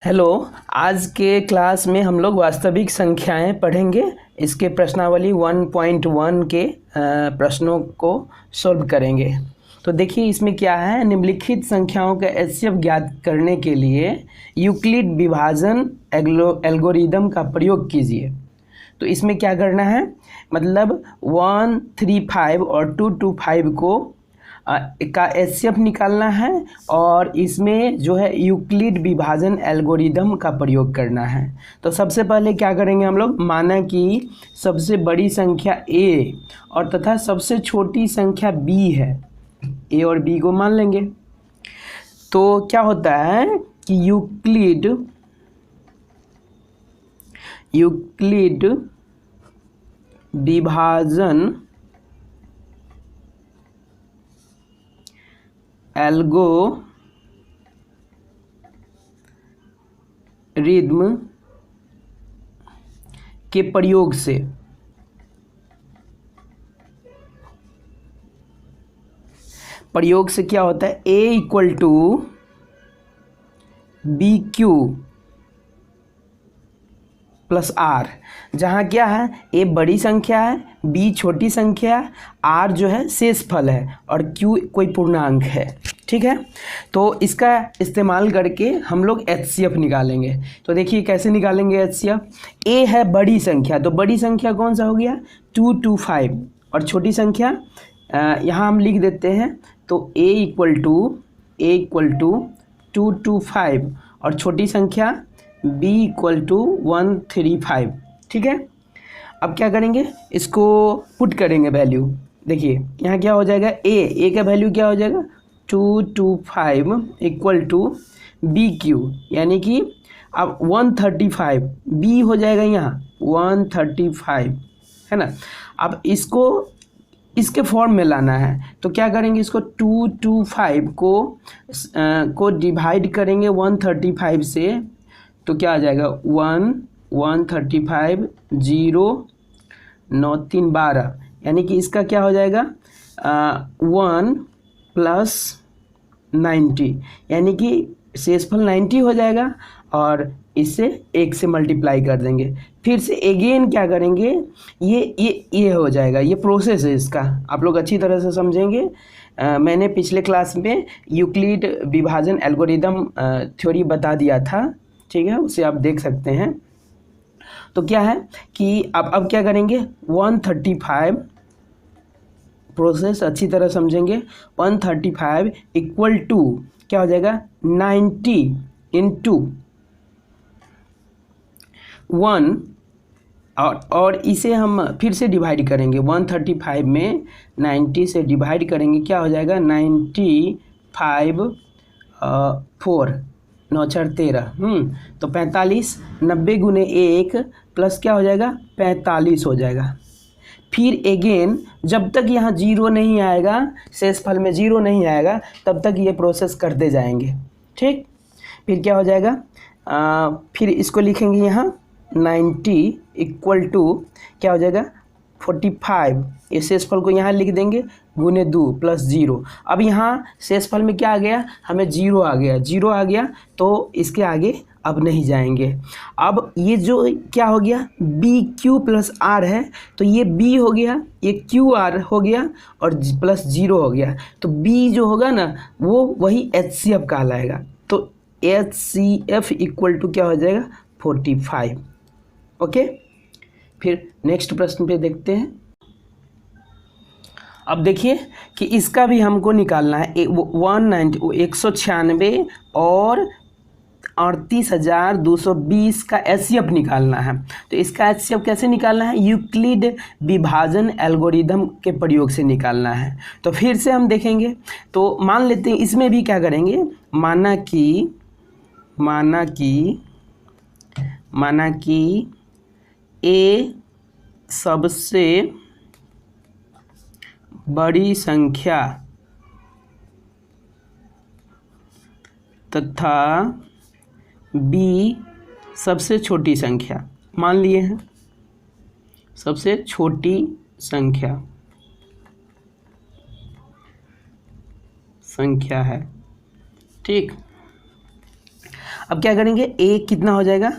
Hello. आज के class में हम लोग वास्तविक संख्याएं पढ़ेंगे। इसके प्रश्नावली 1.1 के प्रश्नों को सॉल्व करेंगे। तो देखिए इसमें क्या है, निम्नलिखित संख्याओं का एचसीएफ ज्ञात करने के लिए यूक्लिड विभाजन एल्गोरिदम का प्रयोग कीजिए। तो इसमें क्या करना है, मतलब 135 और 225 को का एचसीएफ निकालना है और इसमें जो है यूक्लिड विभाजन एल्गोरिदम का प्रयोग करना है। तो सबसे पहले क्या करेंगे हम लोग, माना कि सबसे बड़ी संख्या a और तथा सबसे छोटी संख्या b है, a और b को मान लेंगे। तो क्या होता है कि यूक्लिड विभाजन एल्गोरिदम के प्रयोग से क्या होता है, a equal to B Q plus R, जहाँ क्या है a बड़ी संख्या है, b छोटी संख्या है, r जो है शेषफल है और q कोई पूर्णांक है। ठीक है, तो इसका इस्तेमाल करके हम लोग एचसीएफ निकालेंगे। तो देखिए कैसे निकालेंगे एचसीएफ। a है बड़ी संख्या, तो बड़ी संख्या कौन सा हो गया 225 और छोटी संख्या यहाँ हम लिख देते हैं। तो a इक्वल टू 225 और छोटी संख्या b इक्वल टू 135। ठीक है, अब क्या करेंगे, इसको पुट करेंगे वैल्यू। देखिए यहाँ क्या हो जाएगा, a का वैल्यू क्या हो जाएगा 225 इक्वल टू बी क्यू, यानी कि अब 135 b हो जाएगा यहाँ 135, है ना। अब इसको इसके फॉर्म में लाना है, तो क्या करेंगे, इसको 225 को डिवाइड करेंगे 135 से, तो क्या आ जाएगा 135 0 9 3 12, यानी कि इसका क्या हो जाएगा 1 प्लस 90, यानी कि शेषफल 90 हो जाएगा और इससे 1 से मल्टीप्लाई कर देंगे। फिर से अगेन क्या करेंगे, ये हो जाएगा। ये प्रोसेस है इसका, आप लोग अच्छी तरह से समझेंगे। मैंने पिछले क्लास में यूक्लिड विभाजन एल्गोरिदम थ्योरी बता दिया था, ठीक है, उसे आप देख सकते हैं। तो क्या है कि अब क्या करेंगे 135, प्रोसेस अच्छी तरह समझेंगे। 135 इक्वल टू क्या हो जाएगा 90 इंटू 1 और इसे हम फिर से डिवाइड करेंगे। 135 में 90 से डिवाइड करेंगे, क्या हो जाएगा 95 4 9 4 13, तो 45, 90 गुने 1 प्लस क्या हो जाएगा 45 हो जाएगा। फिर अगेन जब तक यहाँ जीरो नहीं आएगा, शेषफल में जीरो नहीं आएगा, तब तक ये प्रोसेस करते जाएंगे। ठीक, फिर क्या हो जाएगा फिर इसको लिखेंगे यहाँ 90 इक्वल टू क्या हो जाएगा 45, ये शेषफल को यहाँ लिख देंगे गुने 2 प्लस 0। अब यहाँ शेषफल में क्या आ गया, हमें जीरो आ गया, तो इसके आगे अब नहीं जाएंगे। अब ये जो क्या हो गया बी क्यू प्लस आर है, तो ये बी हो गया, ये क्यू आर हो गया और प्लस 0 हो गया, तो बी जो होगा ना वो वही एचसीएफ कहलाएगा। तो एचसीएफ इक्वल टू क्या हो जाएगा 45। ओके, फिर नेक्स्ट प्रश्न पे देखते हैं। अब देखिए कि इसका भी हमको निकालना है 196 और 38,220 का एचसीएफ निकालना है। तो इसका एचसीएफ कैसे निकालना है, यूक्लिड विभाजन एल्गोरिदम के प्रयोग से निकालना है। तो फिर से हम देखेंगे, तो मान लेते हैं इसमें भी क्या करेंगे, माना कि a सबसे बड़ी संख्या तथा b सबसे छोटी संख्या मान लिए हैं, सबसे छोटी संख्या है। ठीक, अब क्या करेंगे, ए कितना हो जाएगा,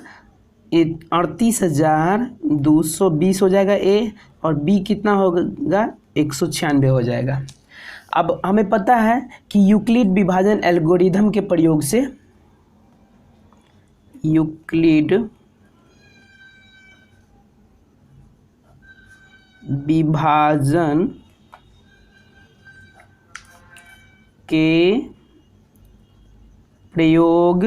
38,220 हो जाएगा ए, और बी कितना होगा, 196 हो जाएगा। अब हमें पता है कि यूक्लिड विभाजन एल्गोरिथम के प्रयोग से, यूक्लिड विभाजन के प्रयोग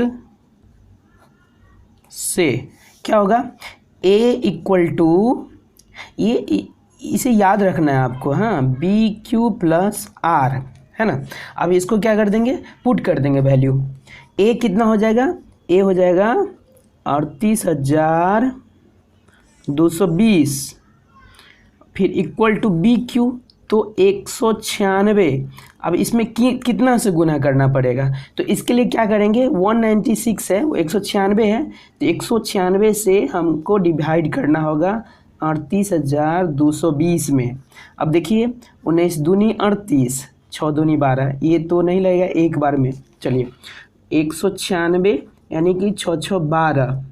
से क्या होगा, a इक्वल टू, ये इसे याद रखना है आपको, हाँ, बी क्यू प्लस आर, है ना। अब इसको क्या कर देंगे, पुट कर देंगे वैल्यू। a कितना हो जाएगा, a हो जाएगा 38,220, फिर इक्वल टू बी क्यू तो 196। अब इसमें कितना से गुना करना पड़ेगा, तो इसके लिए क्या करेंगे, 196 है वो 196 है, तो 196 से हमको डिवाइड करना होगा 38,220 में। अब देखिए 19 दूनी 38, 6 दूनी 12, ये तो नहीं लगेगा एक बार में। चलिए 196 यानी कि 6 6 12,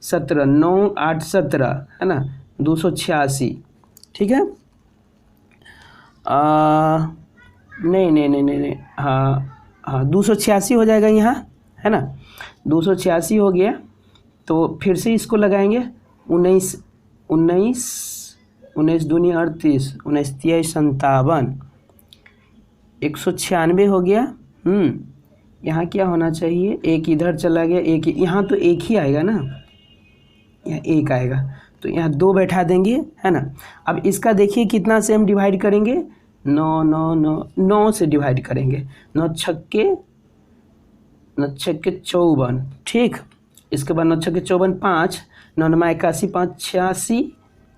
17, 9 8 17, है ना, 286, ठीक है। नहीं, हाँ 286 हो जाएगा यहाँ, है ना, 286 हो गया। तो फिर से इसको लगाएंगे, 19 दूनी 38, 19 तिया 57, 196 हो गया। यहाँ क्या होना चाहिए, एक इधर चला गया, एक यहाँ, तो एक ही आएगा ना, यहाँ एक आएगा, तो यहाँ 2 बैठा देंगे, है ना। अब इसका देखिए कितना से हम डिवाइड करेंगे, 9 से डिवाइड करेंगे, 9 छक्के 54, ठीक। इसके बाद 9 छक्के 54, 5, 9 9 81, 5 86,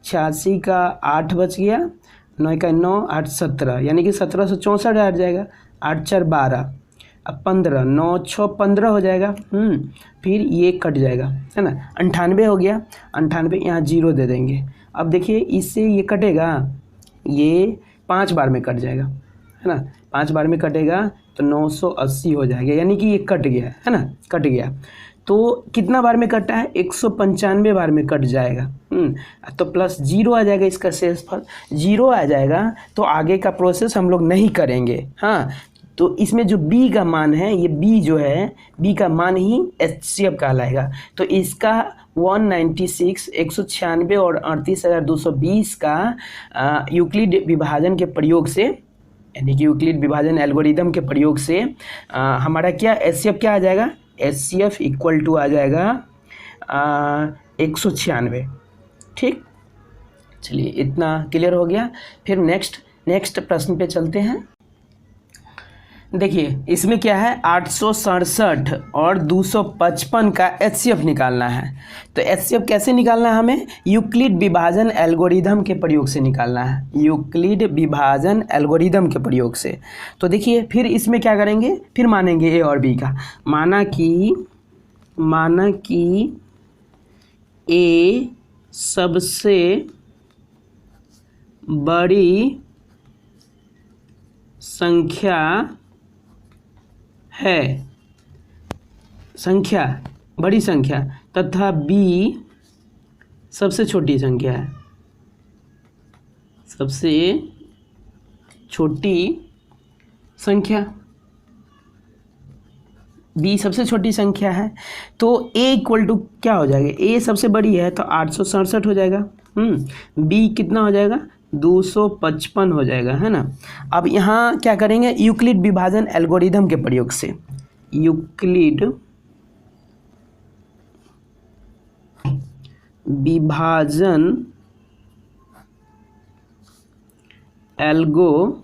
86 का 8 बच गया, 9 का 9, 8 17, यानी कि 1764 आ जाएगा, 8 4 12, अब 15, 9 6 15 हो जाएगा। फिर ये कट जाएगा, है ना, 98 हो गया, 98 यहाँ 0 दे देंगे। अब देखिए इससे ये कटेगा, ये 5 बार में कट जाएगा, है ना, 5 बार में कटेगा तो 980 हो जाएगा, यानी कि ये कट गया, है ना, कट गया। तो कितना बार में कटा है, 195 बार में कट जाएगा। तो प्लस 0 आ जाएगा, इसका शेषफल 0 आ जाएगा, तो आगे का प्रोसेस हम लोग नहीं करेंगे। हाँ, तो इसमें जो b का मान है, ये b जो है, b का मान ही HCF कहलाएगा। तो इसका 196, 196 और 38,220 का यूक्लिड विभाजन के प्रयोग से, यानी कि यूक्लिड विभाजन एल्गोरिदम के प्रयोग से हमारा क्या HCF क्या आ जाएगा, HCF इक्वल टू आ जाएगा 196, ठीक। चलिए इतना क्लियर हो गया। फिर नेक्स्ट प्रश्न पे चलते हैं। देखिए इसमें क्या है, 867 और 255 का HCF निकालना है। तो HCF कैसे निकालना है हमें, यूक्लिड विभाजन एल्गोरिदम के प्रयोग से निकालना है, यूक्लिड विभाजन एल्गोरिदम के प्रयोग से। तो देखिए फिर इसमें क्या करेंगे, फिर मानेंगे ए और बी का, माना कि ए सबसे बड़ी संख्या है, बड़ी संख्या, तथा बी सबसे छोटी संख्या है, सबसे छोटी संख्या, बी सबसे छोटी संख्या है। तो ए इक्वल टू क्या हो जाएगा, ए सबसे बड़ी है तो 867 हो जाएगा, बी कितना हो जाएगा, 255 हो जाएगा, है ना। अब यहाँ क्या करेंगे, यूक्लिड विभाजन एल्गोरिदम के प्रयोग से, यूक्लिड विभाजन एल्गोरिदम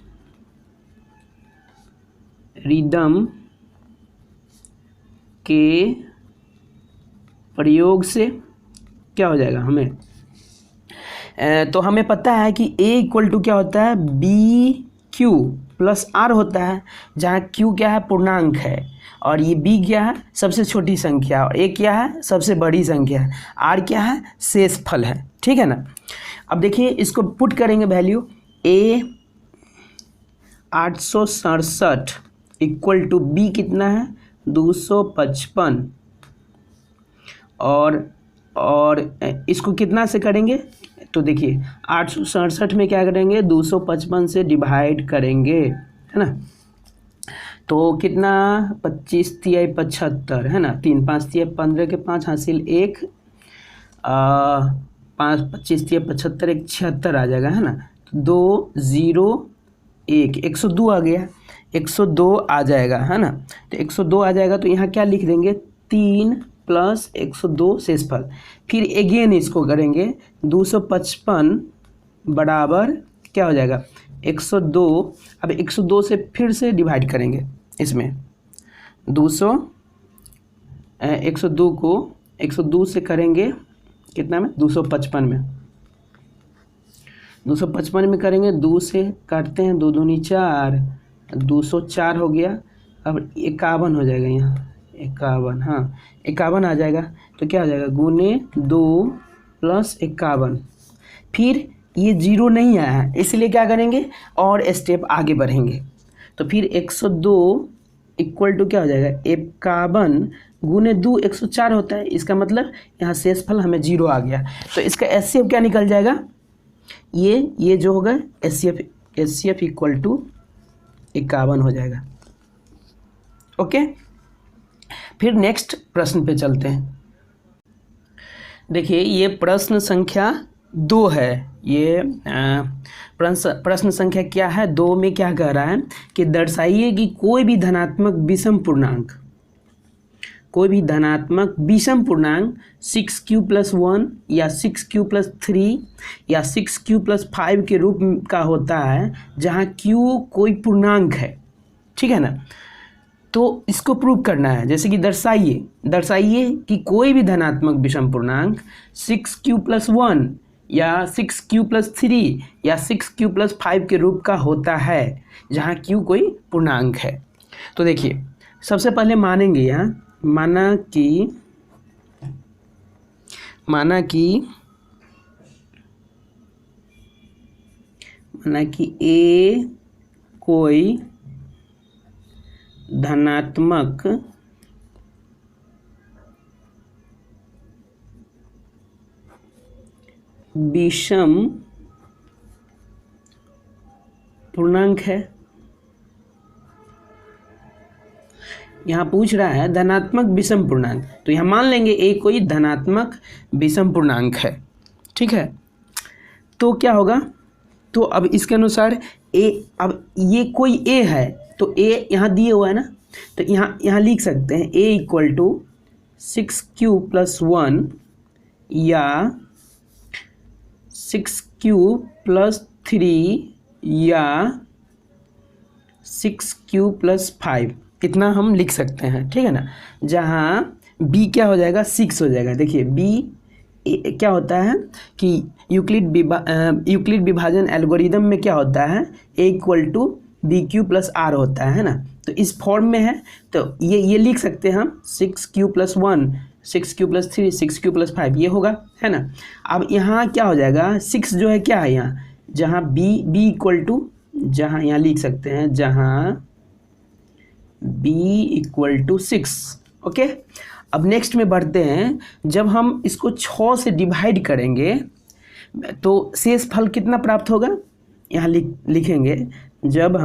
के प्रयोग से क्या हो जाएगा हमें, तो हमें पता है कि a इक्वल टू क्या होता है, बी क्यू प्लस आर होता है, जहाँ q क्या है, पूर्णांक है, और ये b क्या है, सबसे छोटी संख्या, और a क्या है, सबसे बड़ी संख्या है, r क्या है, शेषफल है, ठीक है ना। अब देखिए इसको पुट करेंगे value, a 867 equal to b कितना है, 255, और इसको कितना से करेंगे, तो देखिए 867 में क्या करेंगे, 255 से डिवाइड करेंगे, है ना। तो कितना, 25 तिया 75, है ना, 3 5 तिया 15 के 5 हासिल 1, 5 25 तिया 75, 1 76 आ जाएगा, है ना। तो 2 0 1 102 आ गया, 102 आ जाएगा, है ना। तो 102 आ जाएगा तो यहाँ क्या लिख देंगे, 3 प्लस 102 शेषफल। फिर अगेन इसको करेंगे, 255 बराबर क्या हो जाएगा, 102। अब 102 से फिर से डिवाइड करेंगे इसमें, 102 को 102 से करेंगे कितना में, 255 में, 255 में करेंगे, 2 से काटते हैं, 2 दूनी 4, 204 हो गया। अब 51 हो जाएगा यहाँ, 51, हाँ 51 आ जाएगा। तो क्या हो जाएगा, गुने 2 प्लस 51। फिर ये 0 नहीं आया है, इसलिए क्या करेंगे, और स्टेप आगे बढ़ेंगे। तो फिर 102 इक्वल टू क्या हो जाएगा, 51 गुने 2 104 होता है। इसका मतलब यहाँ शेषफल हमें 0 आ गया। तो इसका एचसीएफ क्या निकल जाएगा, ये जो होगा एचसीएफ इक्वल टू 51 हो जाएगा। ओके, फिर नेक्स्ट प्रश्न पे चलते हैं। देखिए ये प्रश्न संख्या 2 है। ये प्रश्न संख्या क्या है, 2 में क्या कह रहा है कि दर्शाइए कि कोई भी धनात्मक विषम पूर्णांक, 6q+1 या 6q+3 या 6q+5 के रूप का होता है, जहाँ q कोई पूर्णांक है, ठीक है ना। तो इसको प्रूव करना है, जैसे कि दर्शाइए कि कोई भी धनात्मक विषम पूर्णांक 6q+1 या 6q+3 या 6q+5 के रूप का होता है, जहाँ q कोई पूर्णांक है। तो देखिए सबसे पहले मानेंगे यहाँ, माना कि a कोई धनात्मक विषम पूर्णांक है। यहाँ पूछ रहा है धनात्मक विषम पूर्णांक, तो यहाँ मान लेंगे a कोई धनात्मक विषम पूर्णांक है, ठीक है। तो क्या होगा, तो अब इसके अनुसार a, अब ये कोई a है तो a यहाँ दिए हुआ है ना, तो यहाँ लिख सकते हैं a इक्वल टू 6q+1 या 6q+3 या 6q+5, इतना हम लिख सकते हैं, ठीक है ना। जहाँ b क्या हो जाएगा, 6 हो जाएगा। देखिए b क्या होता है कि यूक्लिड विभाजन एल्गोरिदम में क्या होता है, a इक्वल टू BQ+R होता है ना। तो इस फॉर्म में है, तो ये लिख सकते हैं हम 6q+1 6q+3 6q+5 ये होगा, है ना। अब यहाँ क्या हो जाएगा, 6 जो है क्या है यहाँ, जहाँ b इक्वल टू, जहाँ यहाँ लिख सकते हैं जहाँ b इक्वल टू 6। ओके, अब नेक्स्ट में बढ़ते हैं। जब हम इसको 6 से डिवाइड करेंगे तो शेष फल कितना प्राप्त होगा, यहाँ लिखेंगे जब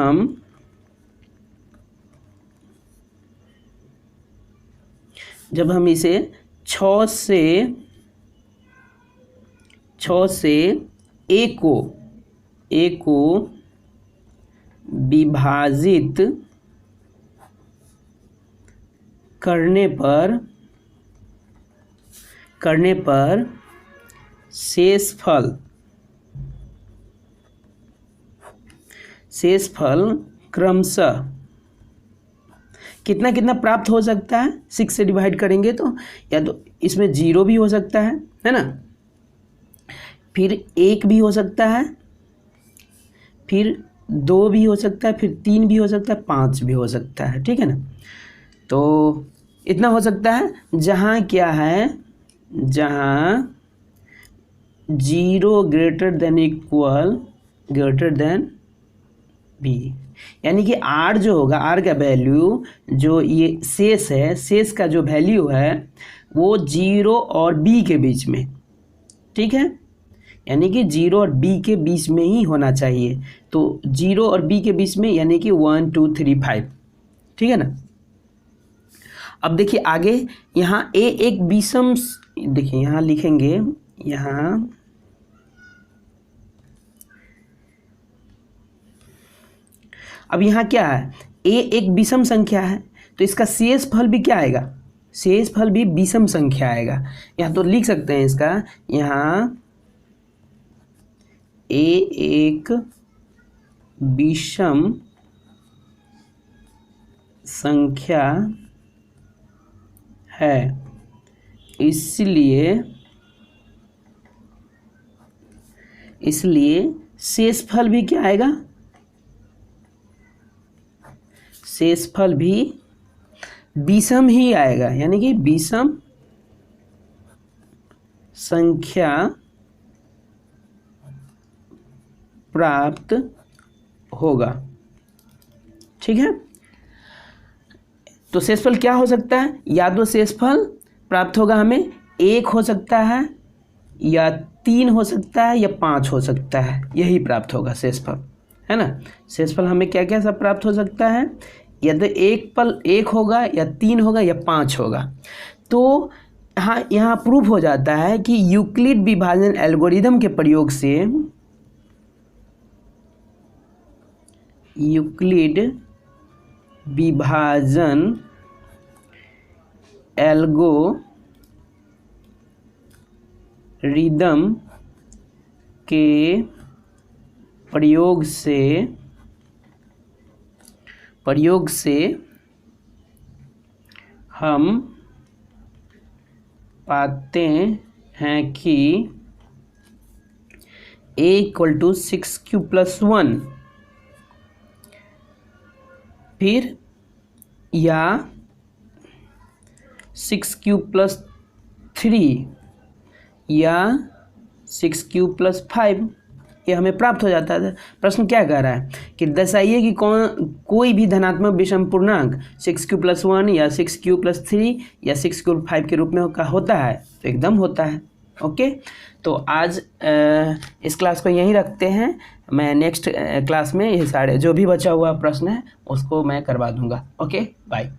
हम इसे 6 से a को विभाजित करने पर शेषफल क्रमशः कितना प्राप्त हो सकता है, 6 से डिवाइड करेंगे तो या तो इसमें 0 भी हो सकता है ना, फिर 1 भी हो सकता है, फिर 2 भी हो सकता है, फिर 3 भी हो सकता है, 5 भी हो सकता है, ठीक है ना। तो इतना हो सकता है, जहाँ क्या है, जहाँ 0 ग्रेटर देन b, यानी कि r जो होगा, r का वैल्यू जो ये शेष है, शेष का जो वैल्यू है वो 0 और b के बीच में, ठीक है, यानी कि 0 और b के बीच में ही होना चाहिए। तो 0 और b के बीच में यानी कि 1 2 3 5, ठीक है ना। अब देखिए आगे यहाँ a एक विषम, देखिए यहाँ लिखेंगे, यहाँ अब यहाँ क्या है, a एक विषम संख्या है तो इसका शेषफल भी क्या आएगा, शेषफल भी विषम संख्या आएगा। यहाँ तो लिख सकते हैं इसका, यहाँ a एक विषम संख्या है, इसलिए शेषफल भी क्या आएगा, शेषफल भी विषम ही आएगा, यानी कि विषम संख्या प्राप्त होगा, ठीक है। तो शेषफल क्या हो सकता है, या तो शेषफल प्राप्त होगा हमें 1 हो सकता है, या 3 हो सकता है, या 5 हो सकता है, यही प्राप्त होगा शेषफल, है ना। शेषफल हमें क्या क्या सब प्राप्त हो सकता है, या तो 1 होगा, या 3 होगा, या 5 होगा। तो हाँ, यहाँ प्रूफ हो जाता है कि यूक्लिड विभाजन एल्गोरिदम के प्रयोग से, यूक्लिड विभाजन एल्गोरिदम के प्रयोग से हम पाते हैं कि a = 6q+1, फिर या 6q+3 या 6q+5, ये हमें प्राप्त हो जाता है। प्रश्न क्या कह रहा है कि दर्शाइए कि कोई भी धनात्मक विषम पूर्णांक 6q+1 या 6q+3 या 6q+5 के रूप में होता है, तो एकदम होता है। ओके, तो आज इस क्लास को यहीं रखते हैं। मैं नेक्स्ट क्लास में ये सारे जो भी बचा हुआ प्रश्न है उसको मैं करवा दूंगा। Okay, bye.